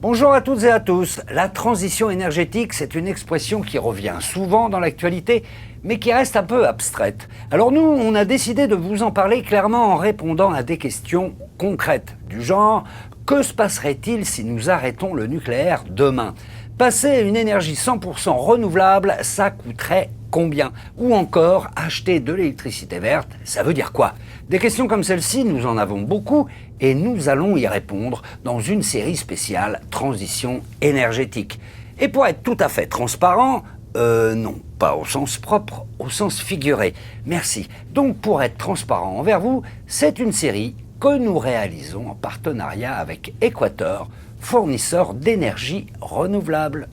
Bonjour à toutes et à tous. La transition énergétique, c'est une expression qui revient souvent dans l'actualité, mais qui reste un peu abstraite. Alors nous, on a décidé de vous en parler clairement en répondant à des questions concrètes, du genre « Que se passerait-il si nous arrêtons le nucléaire demain ?» Passer à une énergie 100% renouvelable, ça coûterait combien? Ou encore, acheter de l'électricité verte, ça veut dire quoi? Des questions comme celle-ci, nous en avons beaucoup et nous allons y répondre dans une série spéciale Transition énergétique. Et pour être tout à fait transparent, non, pas au sens propre, au sens figuré. Merci. Donc pour être transparent envers vous, c'est une série que nous réalisons en partenariat avec Équateur, fournisseur d'énergie renouvelable.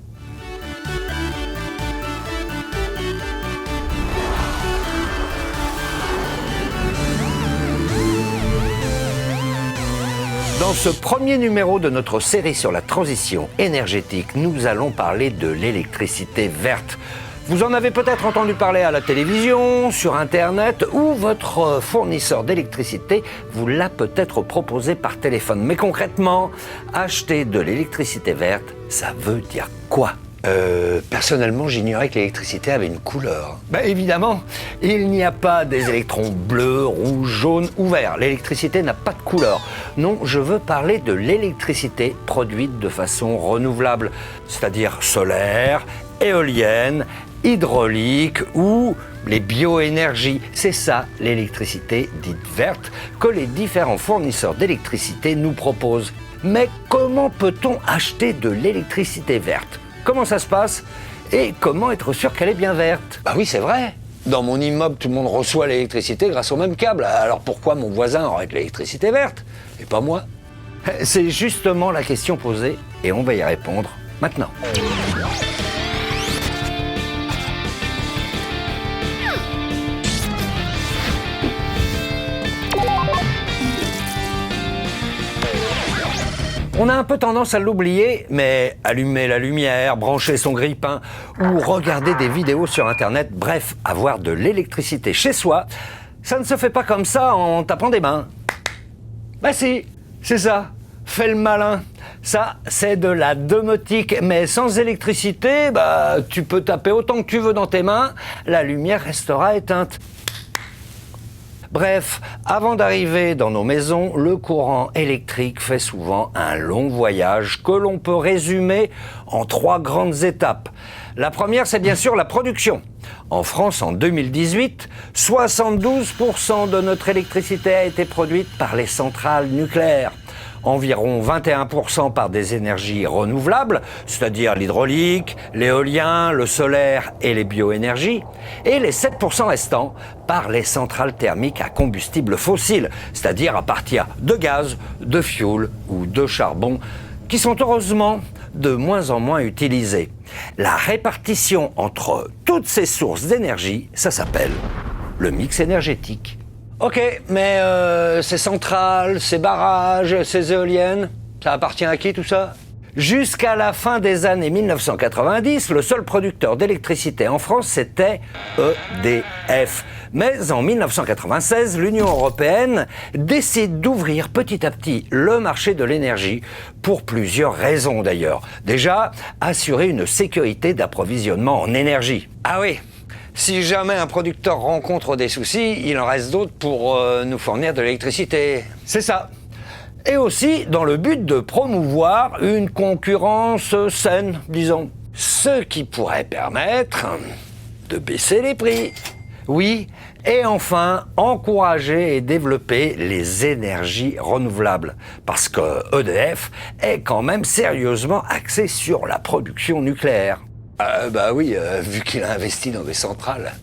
Dans ce premier numéro de notre série sur la transition énergétique, nous allons parler de l'électricité verte. Vous en avez peut-être entendu parler à la télévision, sur Internet, ou votre fournisseur d'électricité vous l'a peut-être proposé par téléphone. Mais concrètement, acheter de l'électricité verte, ça veut dire quoi ? Personnellement, j'ignorais que l'électricité avait une couleur. Ben évidemment, il n'y a pas des électrons bleus, rouges, jaunes ou verts. L'électricité n'a pas de couleur. Non, je veux parler de l'électricité produite de façon renouvelable, c'est-à-dire solaire, éolienne, hydraulique ou les bioénergies. C'est ça l'électricité dite verte que les différents fournisseurs d'électricité nous proposent. Mais comment peut-on acheter de l'électricité verte ? Comment ça se passe et comment être sûr qu'elle est bien verte? Bah oui, c'est vrai. Dans mon immeuble, tout le monde reçoit l'électricité grâce au même câble. Alors pourquoi mon voisin aurait de l'électricité verte et pas moi? C'est justement la question posée et on va y répondre maintenant. On a un peu tendance à l'oublier, mais allumer la lumière, brancher son grille-pain ou regarder des vidéos sur Internet, bref, avoir de l'électricité chez soi, ça ne se fait pas comme ça en tapant des mains. Bah si, c'est ça, fais le malin. Ça, c'est de la domotique, mais sans électricité, bah tu peux taper autant que tu veux dans tes mains, la lumière restera éteinte. Bref, avant d'arriver dans nos maisons, le courant électrique fait souvent un long voyage que l'on peut résumer en 3 grandes étapes. La première, c'est bien sûr la production. En France, en 2018, 72% de notre électricité a été produite par les centrales nucléaires. Environ 21% par des énergies renouvelables, c'est-à-dire l'hydraulique, l'éolien, le solaire et les bioénergies, et les 7% restants par les centrales thermiques à combustible fossile, c'est-à-dire à partir de gaz, de fioul ou de charbon, qui sont heureusement de moins en moins utilisés. La répartition entre toutes ces sources d'énergie, ça s'appelle le mix énergétique. Ok, mais ces centrales, ces barrages, ces éoliennes, ça appartient à qui tout ça? Jusqu'à la fin des années 1990, le seul producteur d'électricité en France, c'était EDF. Mais en 1996, l'Union européenne décide d'ouvrir petit à petit le marché de l'énergie, pour plusieurs raisons d'ailleurs. Déjà, assurer une sécurité d'approvisionnement en énergie. Ah oui, si jamais un producteur rencontre des soucis, il en reste d'autres pour nous fournir de l'électricité. C'est ça. Et aussi dans le but de promouvoir une concurrence saine, disons. Ce qui pourrait permettre de baisser les prix. Oui, et enfin, encourager et développer les énergies renouvelables. Parce que EDF est quand même sérieusement axé sur la production nucléaire. Bah oui, vu qu'il a investi dans des centrales.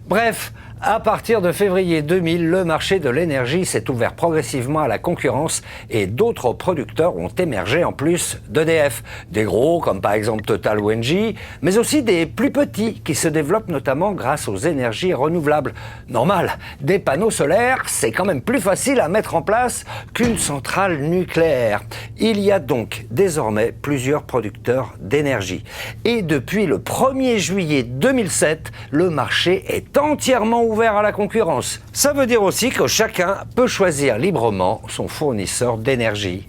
Bref, à partir de février 2000, le marché de l'énergie s'est ouvert progressivement à la concurrence et d'autres producteurs ont émergé en plus d'EDF. Des gros comme par exemple Total ou Engie, mais aussi des plus petits qui se développent notamment grâce aux énergies renouvelables. Normal, des panneaux solaires, c'est quand même plus facile à mettre en place qu'une centrale nucléaire. Il y a donc désormais plusieurs producteurs d'énergie. Et depuis le 1er juillet 2007, le marché est entièrement ouvert à la concurrence. Ça veut dire aussi que chacun peut choisir librement son fournisseur d'énergie.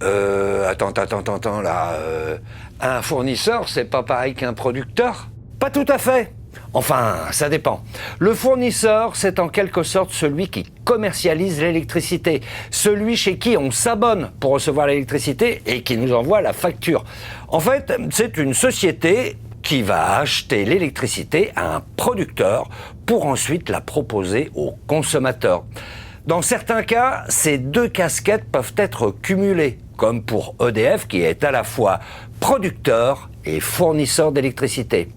Attends, là. Un fournisseur, c'est pas pareil qu'un producteur? Pas tout à fait. Enfin, ça dépend. Le fournisseur, c'est en quelque sorte celui qui commercialise l'électricité, celui chez qui on s'abonne pour recevoir l'électricité et qui nous envoie la facture. En fait, c'est une société qui va acheter l'électricité à un producteur pour ensuite la proposer aux consommateurs. Dans certains cas, ces deux casquettes peuvent être cumulées, comme pour EDF qui est à la fois producteur et fournisseur d'électricité.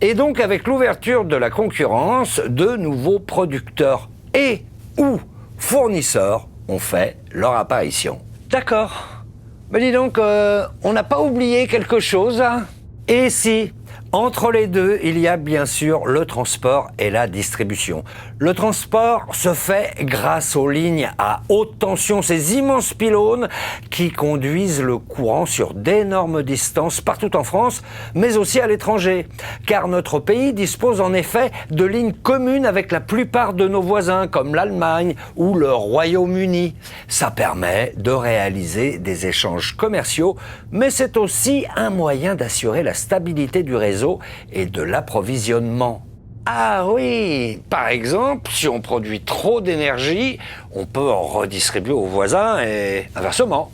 Et donc avec l'ouverture de la concurrence, de nouveaux producteurs et ou fournisseurs ont fait leur apparition. D'accord. Mais dis donc, on n'a pas oublié quelque chose, hein? Et si, entre les deux, il y a bien sûr le transport et la distribution. Le transport se fait grâce aux lignes à haute tension, ces immenses pylônes qui conduisent le courant sur d'énormes distances partout en France, mais aussi à l'étranger. Car notre pays dispose en effet de lignes communes avec la plupart de nos voisins, comme l'Allemagne ou le Royaume-Uni. Ça permet de réaliser des échanges commerciaux, mais c'est aussi un moyen d'assurer la stabilité du réseau et de l'approvisionnement. Ah oui, par exemple, si on produit trop d'énergie, on peut en redistribuer aux voisins et inversement.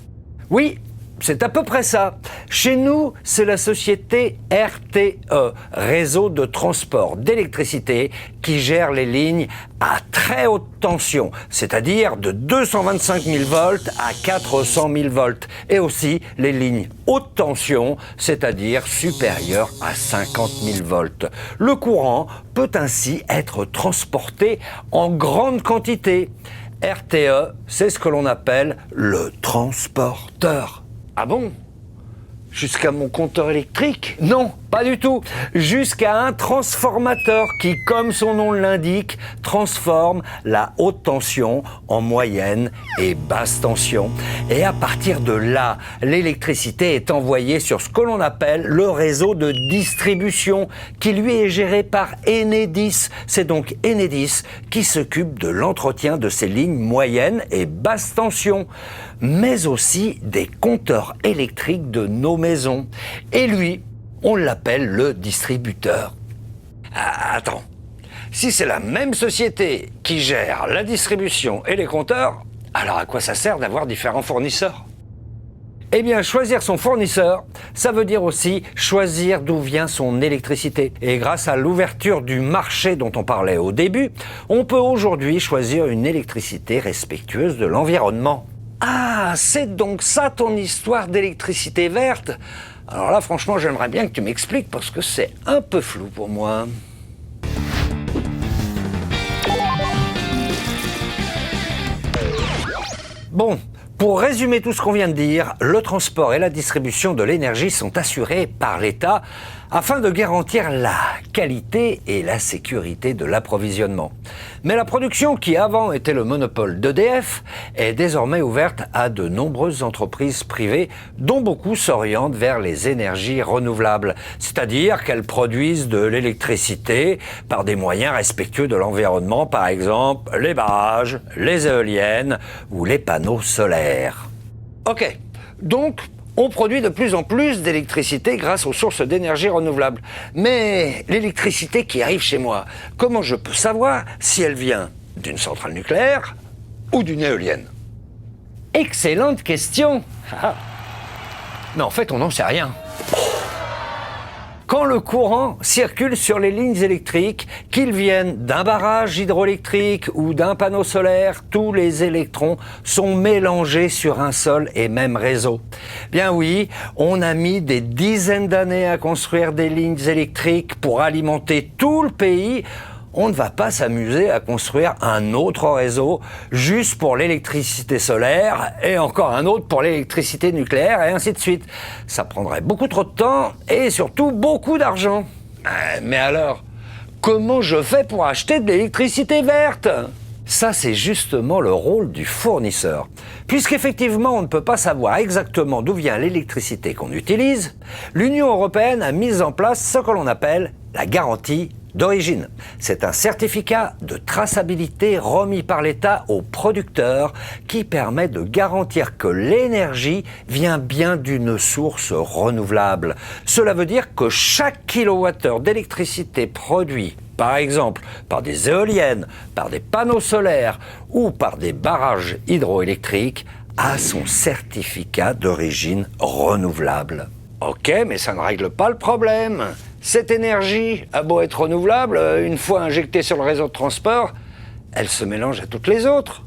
Oui, c'est à peu près ça. Chez nous, c'est la société RTE, Réseau de transport d'électricité, qui gère les lignes à très haute tension, c'est-à-dire de 225 000 volts à 400 000 volts, et aussi les lignes haute tension, c'est-à-dire supérieures à 50 000 volts. Le courant peut ainsi être transporté en grande quantité. RTE, c'est ce que l'on appelle le transporteur. Ah bon? Jusqu'à mon compteur électrique? Non, pas du tout. Jusqu'à un transformateur qui, comme son nom l'indique, transforme la haute tension en moyenne et basse tension. Et à partir de là, l'électricité est envoyée sur ce que l'on appelle le réseau de distribution, qui lui est géré par Enedis. C'est donc Enedis qui s'occupe de l'entretien de ces lignes moyennes et basse tension, mais aussi des compteurs électriques de nos maisons. Et lui, on l'appelle le distributeur. Ah, attends, si c'est la même société qui gère la distribution et les compteurs, alors à quoi ça sert d'avoir différents fournisseurs? Eh bien, choisir son fournisseur, ça veut dire aussi choisir d'où vient son électricité. Et grâce à l'ouverture du marché dont on parlait au début, on peut aujourd'hui choisir une électricité respectueuse de l'environnement. Ah, c'est donc ça ton histoire d'électricité verte? Alors là, franchement, j'aimerais bien que tu m'expliques parce que c'est un peu flou pour moi. Bon, pour résumer tout ce qu'on vient de dire, le transport et la distribution de l'énergie sont assurés par l'État afin de garantir la qualité et la sécurité de l'approvisionnement. Mais la production, qui avant était le monopole d'EDF, est désormais ouverte à de nombreuses entreprises privées, dont beaucoup s'orientent vers les énergies renouvelables, c'est-à-dire qu'elles produisent de l'électricité par des moyens respectueux de l'environnement, par exemple les barrages, les éoliennes ou les panneaux solaires. Ok, donc on produit de plus en plus d'électricité grâce aux sources d'énergie renouvelables. Mais l'électricité qui arrive chez moi, comment je peux savoir si elle vient d'une centrale nucléaire ou d'une éolienne? Excellente question. Mais en fait, on n'en sait rien. Quand le courant circule sur les lignes électriques, qu'ils viennent d'un barrage hydroélectrique ou d'un panneau solaire, tous les électrons sont mélangés sur un seul et même réseau. Bien oui, on a mis des dizaines d'années à construire des lignes électriques pour alimenter tout le pays. On ne va pas s'amuser à construire un autre réseau juste pour l'électricité solaire et encore un autre pour l'électricité nucléaire et ainsi de suite. Ça prendrait beaucoup trop de temps et surtout beaucoup d'argent. Mais alors, comment je fais pour acheter de l'électricité verte ? Ça, c'est justement le rôle du fournisseur. Puisqu'effectivement, on ne peut pas savoir exactement d'où vient l'électricité qu'on utilise, l'Union européenne a mis en place ce que l'on appelle la garantie d'origine. C'est un certificat de traçabilité remis par l'État aux producteurs qui permet de garantir que l'énergie vient bien d'une source renouvelable. Cela veut dire que chaque kilowattheure d'électricité produit, par exemple par des éoliennes, par des panneaux solaires ou par des barrages hydroélectriques, a son certificat d'origine renouvelable. Ok, mais ça ne règle pas le problème. Cette énergie a beau être renouvelable, une fois injectée sur le réseau de transport, elle se mélange à toutes les autres.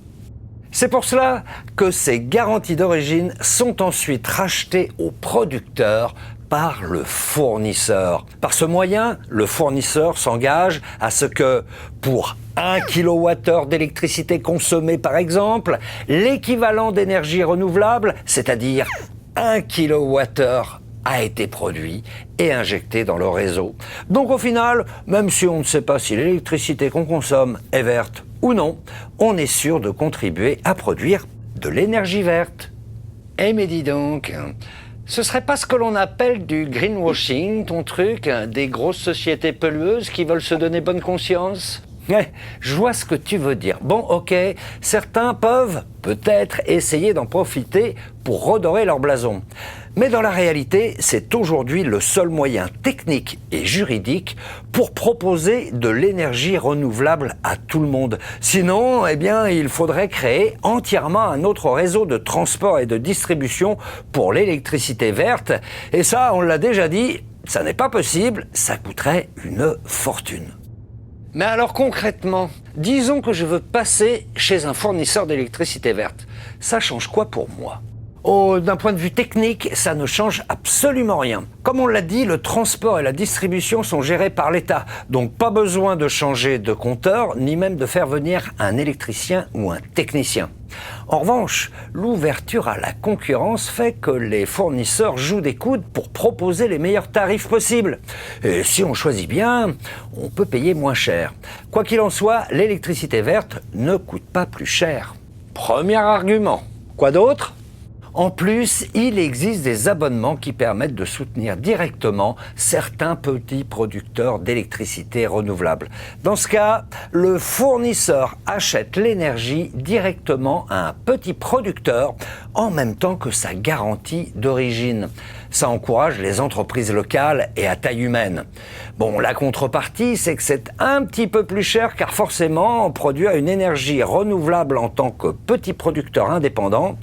C'est pour cela que ces garanties d'origine sont ensuite rachetées aux producteurs par le fournisseur. Par ce moyen, le fournisseur s'engage à ce que, pour 1 kWh d'électricité consommée par exemple, l'équivalent d'énergie renouvelable, c'est-à-dire 1 kWh, a été produit et injecté dans le réseau. Donc au final, même si on ne sait pas si l'électricité qu'on consomme est verte ou non, on est sûr de contribuer à produire de l'énergie verte. Eh mais dis donc, ce serait pas ce que l'on appelle du greenwashing, ton truc, des grosses sociétés pollueuses qui veulent se donner bonne conscience ? Je vois ce que tu veux dire. Bon, ok, certains peuvent peut-être essayer d'en profiter pour redorer leur blason. Mais dans la réalité, c'est aujourd'hui le seul moyen technique et juridique pour proposer de l'énergie renouvelable à tout le monde. Sinon, eh bien, il faudrait créer entièrement un autre réseau de transport et de distribution pour l'électricité verte. Et ça, on l'a déjà dit, ça n'est pas possible, ça coûterait une fortune. Mais alors concrètement, disons que je veux passer chez un fournisseur d'électricité verte. Ça change quoi pour moi ? Oh, d'un point de vue technique, ça ne change absolument rien. Comme on l'a dit, le transport et la distribution sont gérés par l'État. Donc pas besoin de changer de compteur, ni même de faire venir un électricien ou un technicien. En revanche, l'ouverture à la concurrence fait que les fournisseurs jouent des coudes pour proposer les meilleurs tarifs possibles. Et si on choisit bien, on peut payer moins cher. Quoi qu'il en soit, l'électricité verte ne coûte pas plus cher. Premier argument. Quoi d'autre ? En plus, il existe des abonnements qui permettent de soutenir directement certains petits producteurs d'électricité renouvelable. Dans ce cas, le fournisseur achète l'énergie directement à un petit producteur en même temps que sa garantie d'origine. Ça encourage les entreprises locales et à taille humaine. Bon, la contrepartie, c'est que c'est un petit peu plus cher car forcément, produire une énergie renouvelable en tant que petit producteur indépendant,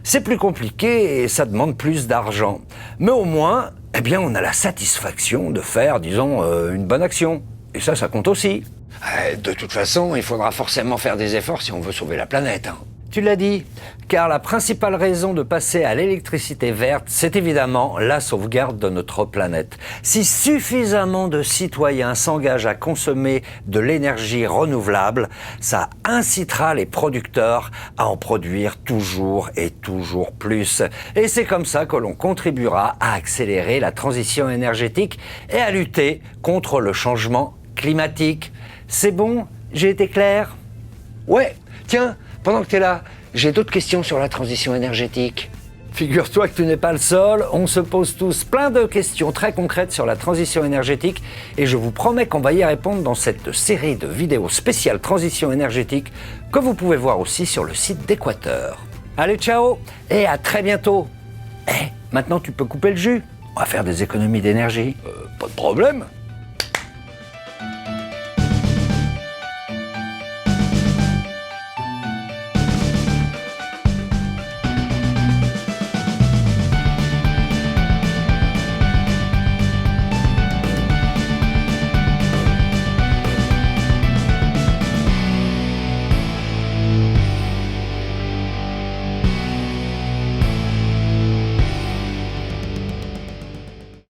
c'est plus compliqué et ça demande plus d'argent. Mais au moins, eh bien, on a la satisfaction de faire, disons, une bonne action. Et ça compte aussi. De toute façon, il faudra forcément faire des efforts si on veut sauver la planète. Tu l'as dit, car la principale raison de passer à l'électricité verte, c'est évidemment la sauvegarde de notre planète. Si suffisamment de citoyens s'engagent à consommer de l'énergie renouvelable, ça incitera les producteurs à en produire toujours et toujours plus. Et c'est comme ça que l'on contribuera à accélérer la transition énergétique et à lutter contre le changement climatique. C'est bon? J'ai été clair? Ouais, tiens, pendant que tu es là, j'ai d'autres questions sur la transition énergétique. Figure-toi que tu n'es pas le seul, on se pose tous plein de questions très concrètes sur la transition énergétique et je vous promets qu'on va y répondre dans cette série de vidéos spéciales transition énergétique que vous pouvez voir aussi sur le site d'Équateur. Allez, ciao et à très bientôt. Maintenant tu peux couper le jus, on va faire des économies d'énergie. Pas de problème.